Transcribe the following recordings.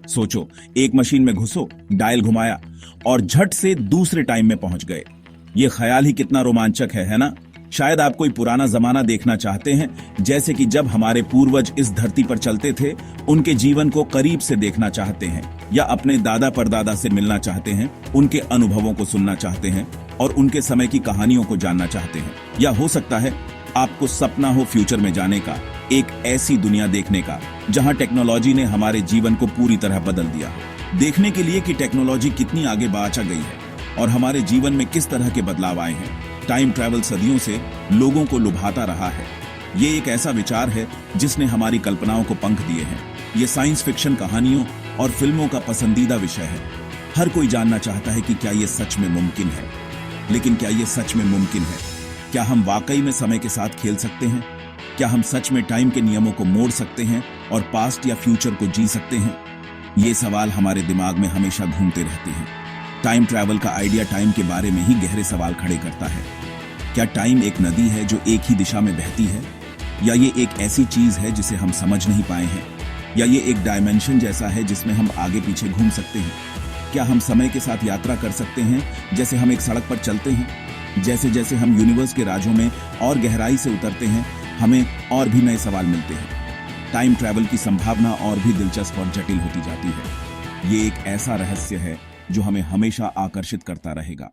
सोचो, एक मशीन में घुसो, डायल घुमाया और झट से दूसरे टाइम में पहुंच गए। ये ख्याल ही कितना रोमांचक है ना? शायद आप कोई पुराना जमाना देखना चाहते हैं, जैसे कि जब हमारे पूर्वज इस धरती पर चलते थे, उनके जीवन को करीब से देखना चाहते हैं, या अपने दादा परदादा से मिलना चाहते हैं, उनके अनुभवों को सुनना चाहते हैं और उनके समय की कहानियों को जानना चाहते हैं। या हो सकता है आपको सपना हो फ्यूचर में जाने का, एक ऐसी दुनिया देखने का जहां टेक्नोलॉजी ने हमारे जीवन को पूरी तरह बदल दिया। देखने के लिए कि टेक्नोलॉजी कितनी आगे बढ़ गई है और हमारे जीवन में किस तरह के बदलाव आए हैं। टाइम ट्रैवल सदियों से लोगों को लुभाता रहा है। ये एक ऐसा विचार है जिसने हमारी कल्पनाओं को पंख दिए हैं। ये साइंस फिक्शन कहानियों और फिल्मों का पसंदीदा विषय है। हर कोई जानना चाहता है कि क्या ये सच में मुमकिन है। लेकिन क्या ये सच में मुमकिन है? क्या हम वाकई में समय के साथ खेल सकते हैं? क्या हम सच में टाइम के नियमों को मोड़ सकते हैं और पास्ट या फ्यूचर को जी सकते हैं? ये सवाल हमारे दिमाग में हमेशा घूमते रहते हैं। टाइम ट्रैवल का आइडिया टाइम के बारे में ही गहरे सवाल खड़े करता है। क्या टाइम एक नदी है जो एक ही दिशा में बहती है, या ये एक ऐसी चीज है जिसे हम समझ नहीं पाए हैं, या ये एक डायमेंशन जैसा है जिसमें हम आगे पीछे घूम सकते हैं? क्या हम समय के साथ यात्रा कर सकते हैं जैसे हम एक सड़क पर चलते हैं? जैसे जैसे हम यूनिवर्स के राजों में और गहराई से उतरते हैं, हमें और भी नए सवाल मिलते हैं। टाइम ट्रैवल की संभावना और भी दिलचस्प और जटिल होती जाती है। ये एक ऐसा रहस्य है जो हमें हमेशा आकर्षित करता रहेगा।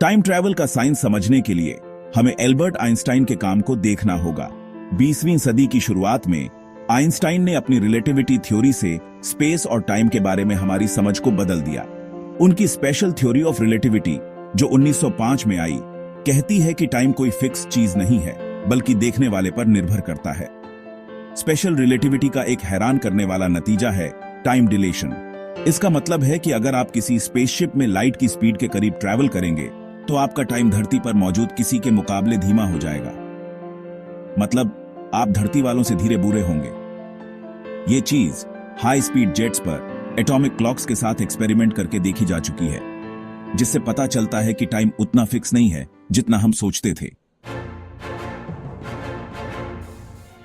टाइम ट्रैवल का साइंस समझने के लिए हमें एल्बर्ट आइंस्टाइन के काम को देखना होगा। 20वीं सदी की शुरुआत में आइंस्टाइन ने अपनी रिलेटिविटी थ्योरी से स्पेस और टाइम के बारे में हमारी समझ को बदल दिया। उनकी स्पेशल थ्योरी ऑफ रिलेटिविटी, जो 1905 में आई, कहती है कि टाइम कोई फिक्स चीज नहीं है, बल्कि देखने वाले पर निर्भर करता है। स्पेशल रिलेटिविटी का एक हैरान करने वाला नतीजा है टाइम डिलेशन। इसका मतलब है कि अगर आप किसी स्पेसशिप में लाइट की स्पीड के करीब ट्रैवल करेंगे, तो आपका टाइम धरती पर मौजूद किसी के मुकाबले धीमा हो जाएगा। मतलब आप धरती वालों से धीरे बुरे होंगे। ये चीज हाई स्पीड जेट्स पर एटॉमिक क्लॉक्स के साथ एक्सपेरिमेंट करके देखी जा चुकी है, जिससे पता चलता है कि टाइम उतना फिक्स नहीं है जितना हम सोचते थे।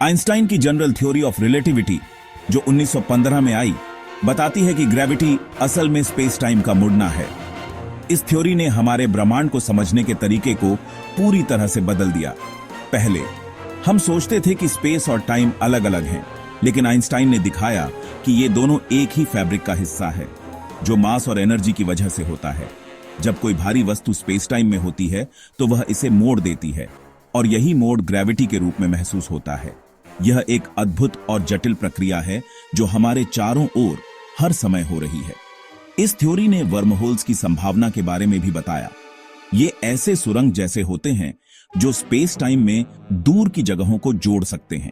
आइंस्टाइन की जनरल थ्योरी ऑफ रिलेटिविटी, जो 1915 में आई, बताती है कि ग्रेविटी असल में स्पेस टाइम का मुड़ना है। इस थ्योरी ने हमारे ब्रह्मांड को समझने के तरीके को पूरी तरह से बदल दिया। पहले हम सोचते थे कि स्पेस और टाइम अलग अलग हैं, लेकिन आइंस्टाइन ने दिखाया कि ये दोनों एक ही फैब्रिक का हिस्सा है, जो मास और एनर्जी की वजह से होता है। जब कोई भारी वस्तु स्पेस टाइम में होती है तो वह इसे मोड़ देती है, और यही मोड़ ग्रेविटी के रूप में महसूस होता है। यह एक अद्भुत और जटिल प्रक्रिया है जो हमारे चारों ओर हर समय हो रही है। इस थ्योरी ने वर्महोल्स की संभावना के बारे में भी बताया। ये ऐसे सुरंग जैसे होते हैं जो स्पेस टाइम में दूर की जगहों को जोड़ सकते हैं।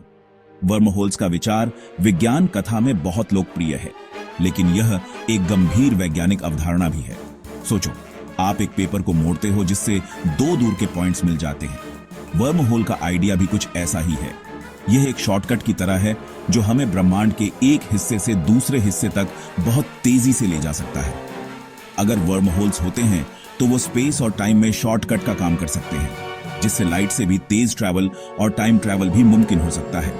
वर्महोल्स का विचार विज्ञान कथा में बहुत लोकप्रिय है, लेकिन यह एक गंभीर वैज्ञानिक अवधारणा भी है। सोचो, आप एक पेपर को मोड़ते हो जिससे दो दूर के पॉइंट्स मिल जाते हैं। वर्महोल का आइडिया भी कुछ ऐसा ही है। यह एक शॉर्टकट की तरह है जो हमें ब्रह्मांड के एक हिस्से से दूसरे हिस्से तक बहुत तेजी से ले जा सकता है। अगर वर्महोल्स होते हैं तो वो स्पेस और टाइम में शॉर्टकट का काम कर सकते हैं, जिससे लाइट से भी तेज ट्रैवल और टाइम ट्रैवल भी मुमकिन हो सकता है।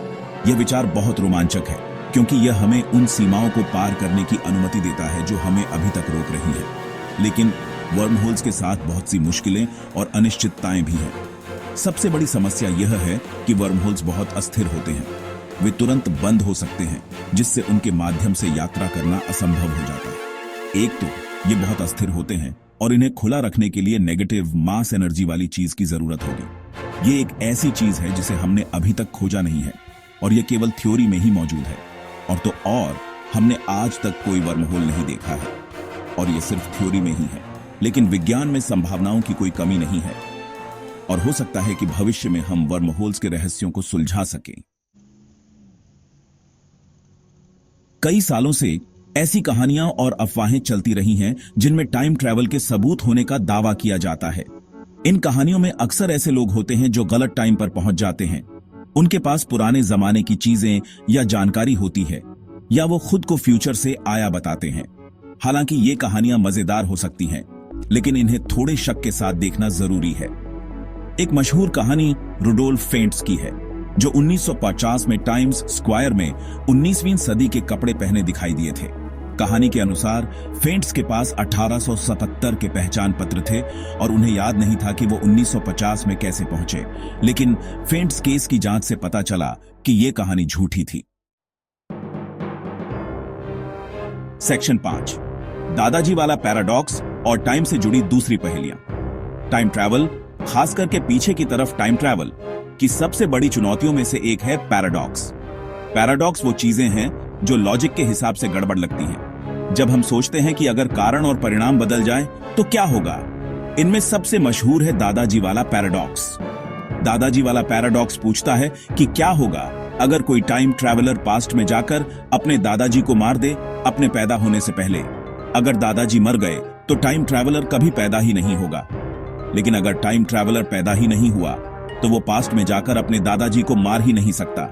यह विचार बहुत रोमांचक है, क्योंकि यह हमें उन सीमाओं को पार करने की अनुमति देता है जो हमें अभी तक रोक रही है। लेकिन वर्महोल्स के साथ बहुत सी मुश्किलें और अनिश्चितताएं भी हैं। सबसे बड़ी समस्या यह है कि वर्महोल्स बहुत अस्थिर होते हैं। वे तुरंत बंद हो सकते हैं, जिससे उनके माध्यम से यात्रा करना असंभव हो जाता है। एक तो ये बहुत अस्थिर होते हैं और इन्हें खुला रखने के लिए नेगेटिव मास एनर्जी वाली चीज की जरूरत होगी। ये एक ऐसी चीज है जिसे हमने अभी तक खोजा नहीं है, और यह केवल थ्योरी में ही मौजूद है। और हमने आज तक कोई वर्महोल नहीं देखा है, और यह सिर्फ थ्योरी में ही है। लेकिन विज्ञान में संभावनाओं की कोई कमी नहीं है, और हो सकता है कि भविष्य में हम वर्महोल्स के रहस्यों को सुलझा सकें। कई सालों से ऐसी कहानियां और अफवाहें चलती रही हैं जिनमें टाइम ट्रैवल के सबूत होने का दावा किया जाता है। इन कहानियों में अक्सर ऐसे लोग होते हैं जो गलत टाइम पर पहुंच जाते हैं। उनके पास पुराने जमाने की चीजें या जानकारी होती है, या वो खुद को फ्यूचर से आया बताते हैं। हालांकि ये कहानियां मजेदार हो सकती हैं, लेकिन इन्हें थोड़े शक के साथ देखना जरूरी है। एक मशहूर कहानी रुडोल्फ फेंट्स की है, जो 1950 में टाइम्स स्क्वायर में 19वीं सदी के कपड़े पहने दिखाई दिए थे। कहानी के अनुसार फेंट्स के पास 1877 के पहचान पत्र थे और उन्हें याद नहीं था कि वो 1950 में कैसे पहुंचे, लेकिन फेंट्स केस की जांच से पता चला कि ये कहानी झूठी थी। सेक्शन 5, दादाजी वाला पैराडॉक्स और टाइम से जुड़ी दूसरी पहेलियां। टाइम ट्रैवल, खास करके पीछे की तरफ टाइम ट्रैवल की सबसे बड़ी चुनौतियों में से एक है पैराडॉक्स। पैराडॉक्स वो चीजें हैं जो लॉजिक के हिसाब से गड़बड़ लगती हैं। जब हम सोचते हैं कि अगर कारण और परिणाम बदल जाए तो क्या होगा। इनमें सबसे मशहूर है दादाजी वाला पैराडॉक्स। दादाजी वाला पैराडॉक्स पूछता है कि क्या होगा अगर कोई टाइम ट्रैवलर पास्ट में जाकर अपने दादाजी को मार दे अपने पैदा होने से पहले। अगर दादाजी मर गए तो टाइम ट्रैवलर कभी पैदा ही नहीं होगा, लेकिन अगर टाइम ट्रैवलर पैदा ही नहीं हुआ तो वो पास्ट में जाकर अपने दादाजी को मार ही नहीं सकता।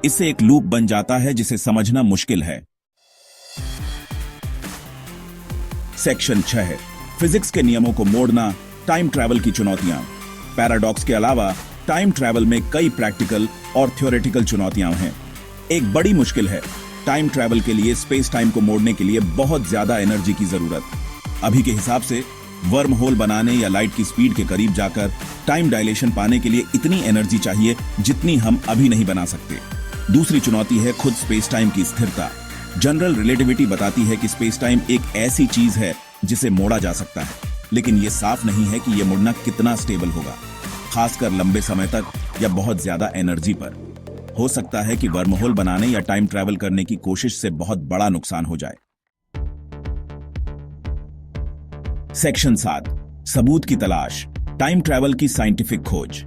इससे एक लूप बन जाता है जिसे समझना मुश्किल है। सेक्शन 6, फिजिक्स के नियमों को मोड़ना, टाइम ट्रैवल की चुनौतियां। पैराडॉक्स के अलावा टाइम ट्रैवल में कई प्रैक्टिकल और थ्योरेटिकल चुनौतियां हैं। एक बड़ी मुश्किल है, टाइम ट्रैवल के लिए स्पेस टाइम को मोड़ने के लिए बहुत ज्यादा एनर्जी की जरूरत। अभी के हिसाब से वर्म होल बनाने या लाइट की स्पीड के करीब जाकर टाइम डायलेशन पाने के लिए इतनी एनर्जी चाहिए जितनी हम अभी नहीं बना सकते। दूसरी चुनौती है खुद स्पेस टाइम की स्थिरता। जनरल रिलेटिविटी बताती है कि स्पेस टाइम एक ऐसी चीज है जिसे मोड़ा जा सकता है, लेकिन यह साफ नहीं है कि यह मुड़ना कितना स्टेबल होगा, खासकर लंबे समय तक या बहुत ज्यादा एनर्जी पर। हो सकता है कि वर्महोल बनाने या टाइम ट्रैवल करने की कोशिश से बहुत बड़ा नुकसान हो जाए। सेक्शन 7, सबूत की तलाश, टाइम ट्रैवल की साइंटिफिक खोज।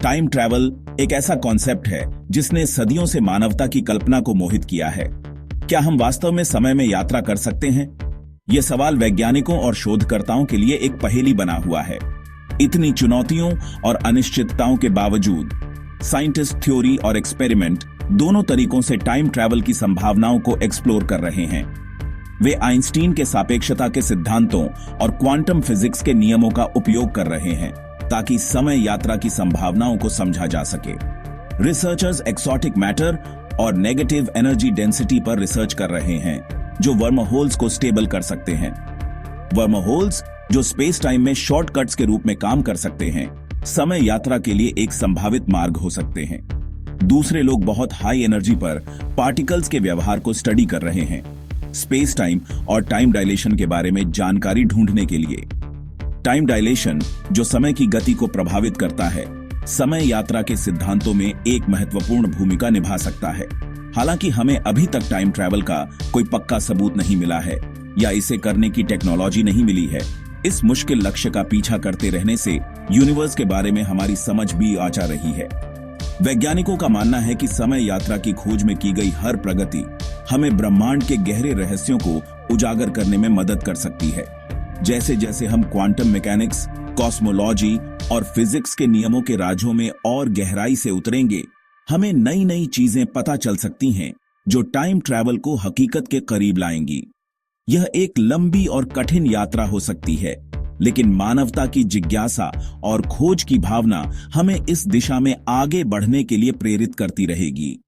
टाइम ट्रैवल एक ऐसा कॉन्सेप्ट है जिसने सदियों से मानवता की कल्पना को मोहित किया है। क्या हम वास्तव में समय में यात्रा कर सकते हैं? यह सवाल वैज्ञानिकों और शोधकर्ताओं के लिए एक पहेली बना हुआ है। इतनी चुनौतियों और अनिश्चितताओं के बावजूद साइंटिस्ट थ्योरी और एक्सपेरिमेंट दोनों तरीकों से टाइम ट्रैवल की संभावनाओं को एक्सप्लोर कर रहे हैं। वे आइंस्टीन के सापेक्षता के सिद्धांतों और क्वांटम फिजिक्स के नियमों का उपयोग कर रहे हैं ताकि समय यात्रा की संभावनाओं को समझा जा सके। रिसर्चर्स एक्सोटिक मैटर और नेगेटिव एनर्जी डेंसिटी पर रिसर्च कर रहे हैं जो वर्महोल्स को स्टेबल कर सकते हैं। वर्महोल्स जो स्पेस टाइम में शॉर्टकट्स के रूप में काम कर सकते हैं, समय यात्रा के लिए एक संभावित मार्ग हो सकते हैं। दूसरे लोग बहुत हाई एनर्जी पर पार्टिकल्स के व्यवहार को स्टडी कर रहे हैं, स्पेस टाइम और टाइम डायलेशन के बारे में जानकारी ढूंढने के लिए। टाइम डायलेशन जो समय की गति को प्रभावित करता है, समय यात्रा के सिद्धांतों में एक महत्वपूर्ण भूमिका निभा सकता है। हालांकि हमें अभी तक टाइम ट्रैवल का कोई पक्का सबूत नहीं मिला है या इसे करने की टेक्नोलॉजी नहीं मिली है। इस मुश्किल लक्ष्य का पीछा करते रहने से यूनिवर्स के बारे में हमारी समझ भी आचा रही है। वैज्ञानिकों का मानना है कि समय यात्रा की खोज में की गई हर प्रगति हमें ब्रह्मांड के गहरे रहस्यों को उजागर करने में मदद कर सकती है। जैसे जैसे हम क्वांटम मैकेनिक्स, कॉस्मोलॉजी और फिजिक्स के नियमों के राजों में और गहराई से उतरेंगे, हमें नई नई चीजें पता चल सकती हैं जो टाइम ट्रैवल को हकीकत के करीब लाएंगी। यह एक लंबी और कठिन यात्रा हो सकती है, लेकिन मानवता की जिज्ञासा और खोज की भावना हमें इस दिशा में आगे बढ़ने के लिए प्रेरित करती रहेगी।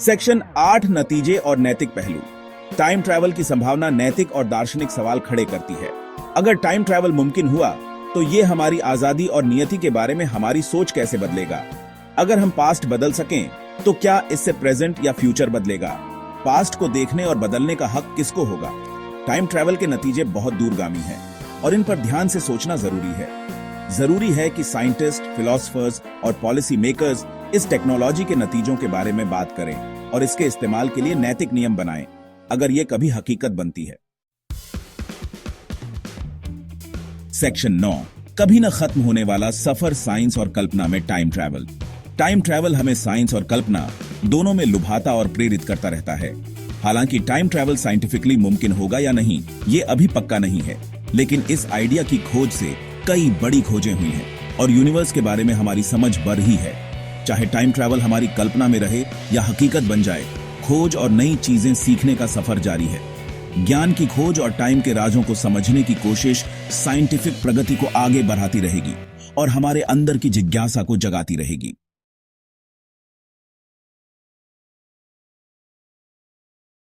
सेक्शन 8, नतीजे और नैतिक पहलू। टाइम ट्रैवल की संभावना नैतिक और दार्शनिक सवाल खड़े करती है। अगर टाइम ट्रैवल मुमकिन हुआ तो यह हमारी आजादी और नियति के बारे में हमारी सोच कैसे बदलेगा? अगर हम पास्ट बदल सकें तो क्या इससे प्रेजेंट या फ्यूचर बदलेगा? पास्ट को देखने और बदलने का हक किसको होगा? टाइम ट्रैवल के नतीजे बहुत दूरगामी हैं और इन पर ध्यान से सोचना जरूरी है। जरूरी है कि साइंटिस्ट, फिलोसफर्स और पॉलिसी मेकर्स इस टेक्नोलॉजी के नतीजों के बारे में बात करें और इसके इस्तेमाल के लिए नैतिक नियम बनाएं अगर यह कभी हकीकत बनती है। सेक्शन 9, कभी न खत्म होने वाला सफर साइंस और कल्पना में टाइम ट्रैवल। टाइम ट्रैवल हमें साइंस और कल्पना दोनों में लुभाता और प्रेरित करता रहता है। हालांकि टाइम ट्रैवल साइंटिफिकली मुमकिन होगा या नहीं, ये अभी पक्का नहीं है, लेकिन इस आइडिया की खोज से कई बड़ी खोजें हुई हैं और यूनिवर्स के बारे में हमारी समझ बढ़ ही है। चाहे टाइम ट्रैवल हमारी कल्पना में रहे या हकीकत बन जाए, खोज और नई चीजें सीखने का सफर जारी है। ज्ञान की खोज और टाइम के राजों को समझने की कोशिश साइंटिफिक प्रगति को आगे बढ़ाती रहेगी और हमारे अंदर की जिज्ञासा को जगाती रहेगी।